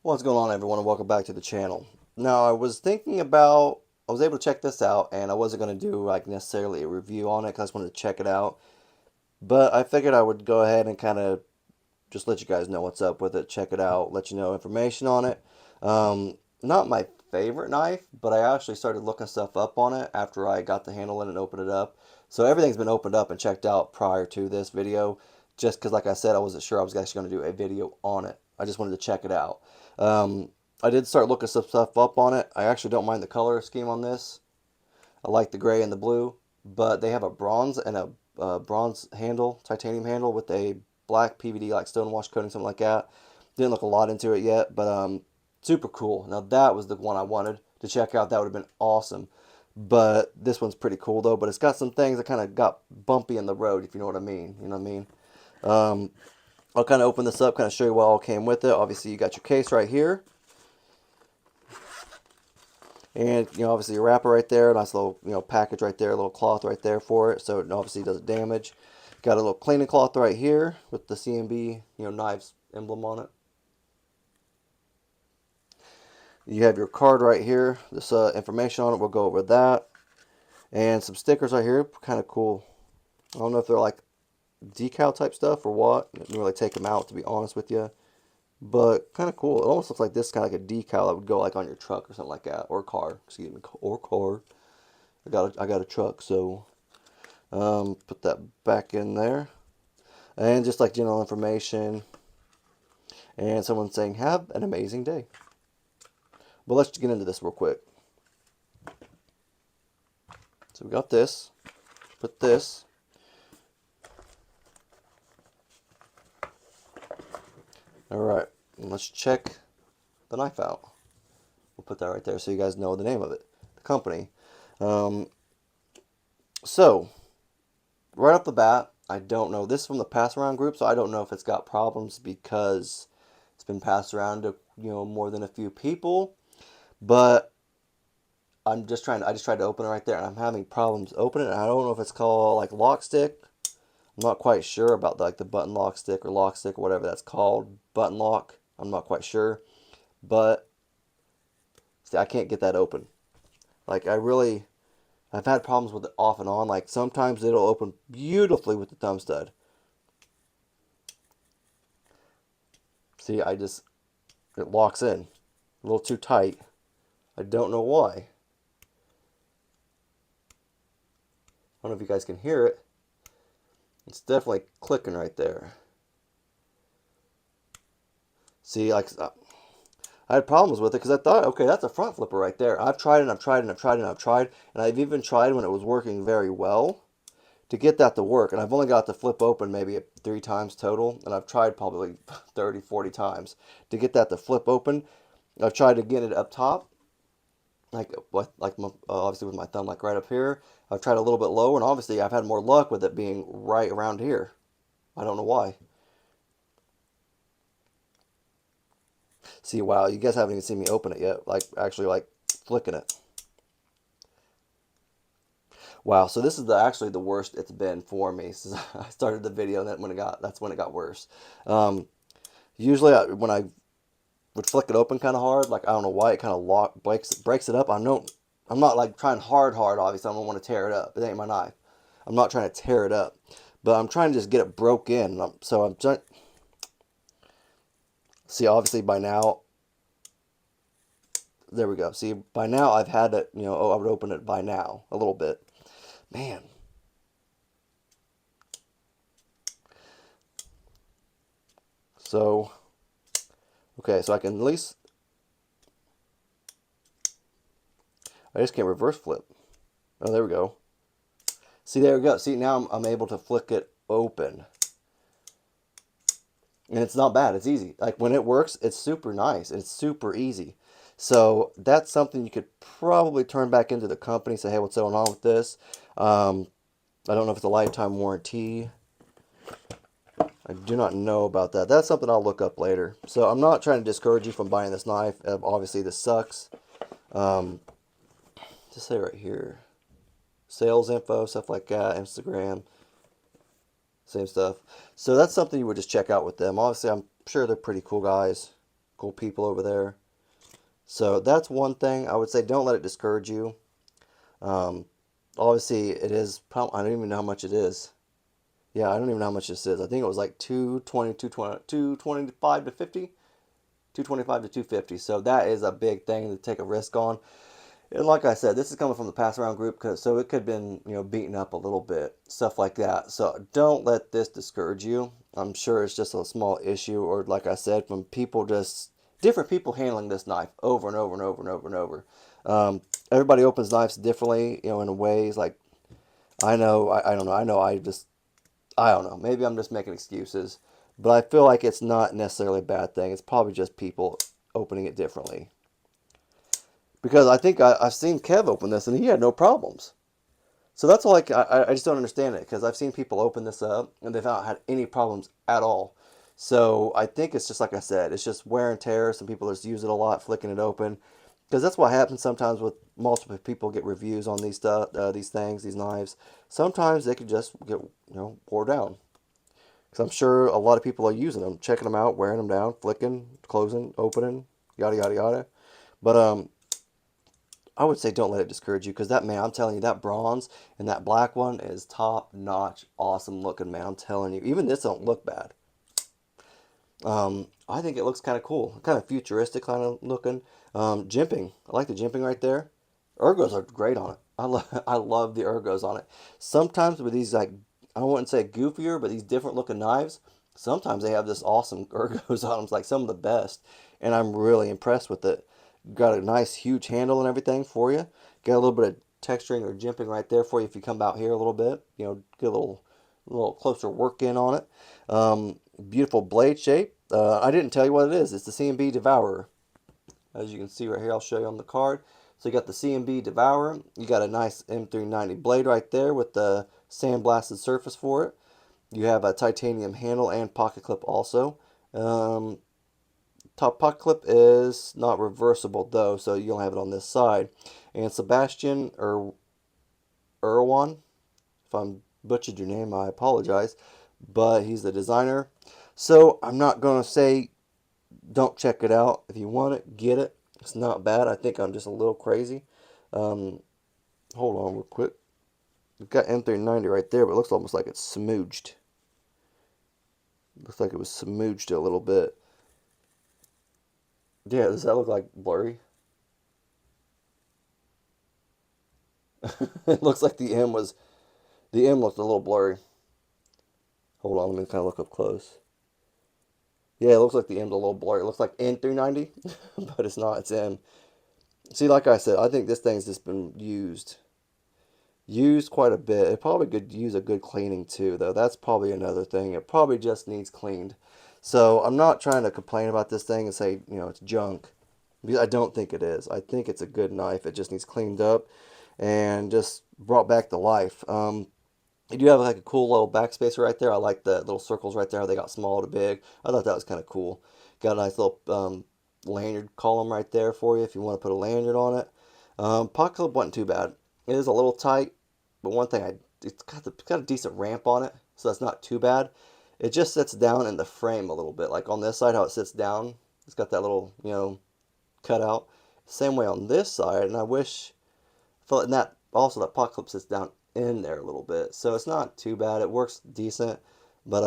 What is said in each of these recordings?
What's going on, everyone, and welcome back to the channel. Now, I was thinking about, I was able to check this out, and I wasn't going to do like necessarily a review on it because I just wanted to check it out. But I figured I would go ahead and kind of just let you guys know what's up with it, check it out, let you know information on it. Not my favorite knife, but I actually started looking stuff up on it after I got the handle in and opened it up. So everything's been opened up and checked out prior to this video, just because, like I said, I wasn't sure I was actually going to do a video on it. I just wanted to check it out. Um, I did start looking some stuff up on it. I actually don't mind the color scheme on this. I like the gray and the blue, but they have a bronze and a bronze handle, titanium handle with a black PVD like stonewash coating, something like that. Didn't look a lot into it yet, but super cool. Now that was the one I wanted to check out. That would have been awesome. But this one's pretty cool though. But it's got some things that kind of got bumpy in the road, if you know what I mean. You know what I mean? Um, I'll kind of open this up, kind of show you what all came with it. Obviously, you got your case right here. And, obviously your wrapper right there, nice little, package right there, a little cloth right there for it, so it obviously doesn't damage. Got a little cleaning cloth right here with the CMB, knives emblem on it. You have your card right here, this information on it, we'll go over that. And some stickers right here, kind of cool. I don't know if they're like decal type stuff or what. I didn't really take them out, to be honest with you. But kind of cool. It almost looks like this kind of like a decal that would go like on your truck or something like that, or car. Excuse me, or car. I got a truck, so put that back in there, and just like general information, and someone saying have an amazing day. But let's get into this real quick. So we got this. Put this. All right, and let's check the knife out. We'll put that right there so you guys know the name of it, the company. Um, so right off the bat, I don't know. This is from the pass around group, so I don't know if it's got problems because it's been passed around to more than a few people. But I just tried to open it right there, and I'm having problems opening it. I don't know if it's called like lock stick. I'm not quite sure about like the button lock stick or whatever that's called. Button lock. I'm not quite sure, but see, I can't get that open. Like I've had problems with it off and on. Like sometimes it'll open beautifully with the thumb stud. See, it locks in a little too tight. I don't know why. I don't know if you guys can hear it. It's definitely clicking right there. See, like I had problems with it because I thought, okay, that's a front flipper right there. I've tried and I've tried and I've tried and I've tried, and I've even tried when it was working very well to get that to work. And I've only got the flip open maybe 3 times total, and I've tried probably 30, 40 times to get that to flip open. I've tried to get it up top, obviously with my thumb like right up here. I've tried a little bit lower, and obviously I've had more luck with it being right around here. I don't know why. See, wow, you guys haven't even seen me open it yet. Like actually, like flicking it. Wow, so this is actually the worst it's been for me since I started the video. And that's when it got worse. Um, Usually, when I would flick it open kind of hard, like I don't know why it kind of breaks it up. I'm not like trying hard. Obviously, I don't want to tear it up. It ain't my knife. I'm not trying to tear it up, but I'm trying to just get it broke in. So I'm trying. See, obviously by now, there we go. See, by now I've had it. I would open it by now a little bit. Man, so okay, so I can at least. I just can't reverse flip. Oh, there we go. See, there we go. See, now I'm able to flick it open. And it's not bad. It's easy. Like when it works, it's super nice. It's super easy. So that's something you could probably turn back into the company, say, hey, what's going on with this? I don't know if it's a lifetime warranty. I do not know about that. That's something I'll look up later. So I'm not trying to discourage you from buying this knife. Obviously, this sucks. Just say right here. Sales info, stuff like that, Instagram, same stuff. So that's something you would just check out with them. Obviously, I'm sure they're pretty cool guys. cool people over there. So that's one thing. I would say don't let it discourage you. Um, Obviously, it is, I don't even know how much it is. Yeah, I don't even know how much this is. I think it was like 220, 225 to 50. 225 to 250. So that is a big thing to take a risk on. And like I said, this is coming from the pass around group, so it could have been, beaten up a little bit, stuff like that. So don't let this discourage you. I'm sure it's just a small issue, or like I said, from people just different people handling this knife over and over and over and over and over. Everybody opens knives differently, in ways like I know, I don't know, I don't know. Maybe I'm just making excuses, but I feel like it's not necessarily a bad thing. It's probably just people opening it differently. Because I think I've seen Kev open this and he had no problems. So that's all I just don't understand it, because I've seen people open this up and they've not had any problems at all. So I think it's just like I said, it's just wear and tear. Some people just use it a lot, flicking it open, because that's what happens sometimes with multiple people get reviews on these things, these knives. Sometimes they could just get wore down. Because I'm sure a lot of people are using them, checking them out, wearing them down, flicking, closing, opening, yada yada yada. But I would say don't let it discourage you, because that, man, I'm telling you, that bronze and that black one is top notch, awesome looking, man. I'm telling you, even this don't look bad. I think it looks kind of cool, kind of futuristic kind of looking. Jimping, I like the jimping right there. Ergos are great on it. I love the ergos on it. Sometimes with these, like, I wouldn't say goofier, but these different looking knives, sometimes they have this awesome ergos on them. It's like some of the best, and I'm really impressed with it. Got a nice huge handle and everything for you. Got a little bit of texturing or jimping right there for you if you come out here a little bit. Get a little closer work in on it. Beautiful blade shape. I didn't tell you what it is. It's the CMB Devourer. As you can see right here, I'll show you on the card. So you got the CMB Devourer. You got a nice M390 blade right there with the sandblasted surface for it. You have a titanium handle and pocket clip also. Top pocket clip is not reversible though, so you'll have it on this side. And Sebastian Irwan, if I'm butchered your name, I apologize, but he's the designer. So I'm not gonna say don't check it out. If you want it, get it. It's not bad. I think I'm just a little crazy. Um, Hold on real quick. We've got M390 right there, but it looks almost like it's smooched. Looks like it was smooched a little bit. Yeah, does that look like blurry? It looks like the M looked a little blurry. Hold on, let me kind of look up close. Yeah, it looks like the M's a little blurry. It looks like N390, but it's not. It's M. See, like I said, I think this thing's just been used quite a bit. It probably could use a good cleaning too, though. That's probably another thing. It probably just needs cleaned. So I'm not trying to complain about this thing and say, it's junk. Because I don't think it is. I think it's a good knife. It just needs cleaned up and just brought back to life. You do have like a cool little backspacer right there. I like the little circles right there. They got small to big. I thought that was kind of cool. Got a nice little lanyard column right there for you if you want to put a lanyard on it. Pocket clip wasn't too bad. It is a little tight, but one thing, it's got a decent ramp on it, so that's not too bad. It just sits down in the frame a little bit. Like on this side, how it sits down, it's got that little, cut out. Same way on this side, and I felt like that also that pocket clip sits down in there a little bit, so it's not too bad. It works decent, but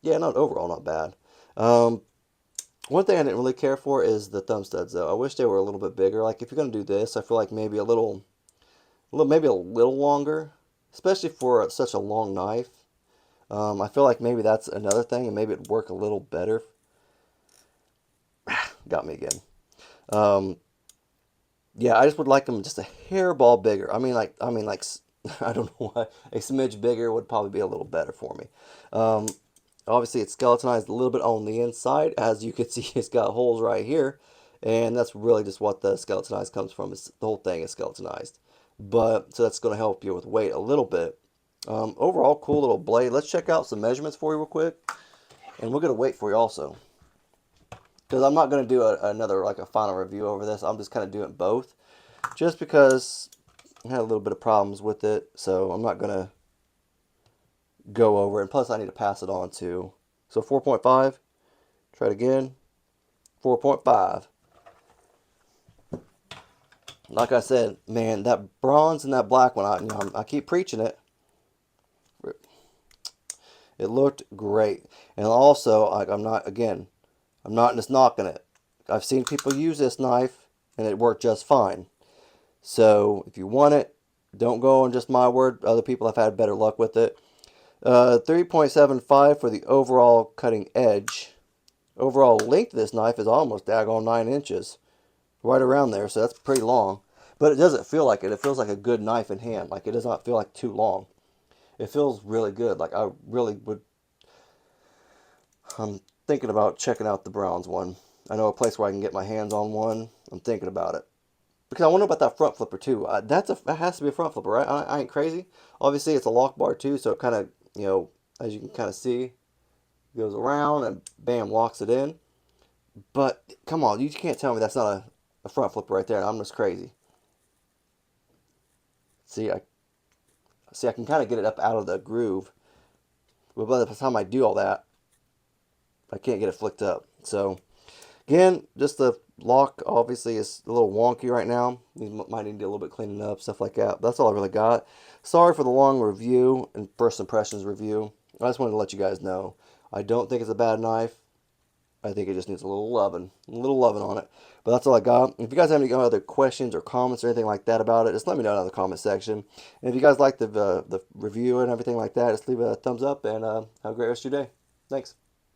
yeah, not overall not bad. One thing I didn't really care for is the thumb studs though. I wish they were a little bit bigger. Like if you're gonna do this, I feel like maybe maybe a little longer, especially for such a long knife. I feel like maybe that's another thing, and maybe it'd work a little better. Got me again. Um, yeah, I just would like them just a hairball bigger. I mean, like, I don't know why. A smidge bigger would probably be a little better for me. Um, Obviously, it's skeletonized a little bit on the inside. As you can see, it's got holes right here. And that's really just what the skeletonized comes from. The whole thing is skeletonized. So that's going to help you with weight a little bit. Overall, cool little blade. Let's check out some measurements for you real quick. And we're going to wait for you also. Because I'm not going to do another, like a final review over this. I'm just kind of doing both. Just because I had a little bit of problems with it. So I'm not going to go over it. And plus, I need to pass it on too. So 4.5. Try it again. 4.5. Like I said, man, that bronze and that black one, I keep preaching it. It looked great. And also, like, I'm not just knocking it. I've seen people use this knife and it worked just fine. So if you want it, don't go on just my word. Other people have had better luck with it. 3.75 for the overall cutting edge. Overall length of this knife is almost daggone 9 inches. Right around there, so that's pretty long. But it doesn't feel like it. It feels like a good knife in hand. Like, it does not feel like too long. It feels really good. Like, I really would... I'm thinking about checking out the bronze one. I know a place where I can get my hands on one. I'm thinking about it. Because I wonder about that front flipper too. That has to be a front flipper, right? I ain't crazy. Obviously, it's a lock bar too, so it kind of, as you can kind of see, goes around and bam, locks it in. But come on, you can't tell me that's not a front flipper right there. I'm just crazy. See, I can kind of get it up out of the groove, but by the time I do all that, I can't get it flicked up. So again, just the lock obviously is a little wonky right now. You might need to do a little bit cleaning up, stuff like that. But that's all I really got. Sorry for the long review and first impressions review. I just wanted to let you guys know. I don't think it's a bad knife. I think it just needs a little loving on it. But that's all I got. If you guys have any other questions or comments or anything like that about it, just let me know in the comment section. And if you guys like the review and everything like that, just leave a thumbs up and have a great rest of your day. Thanks.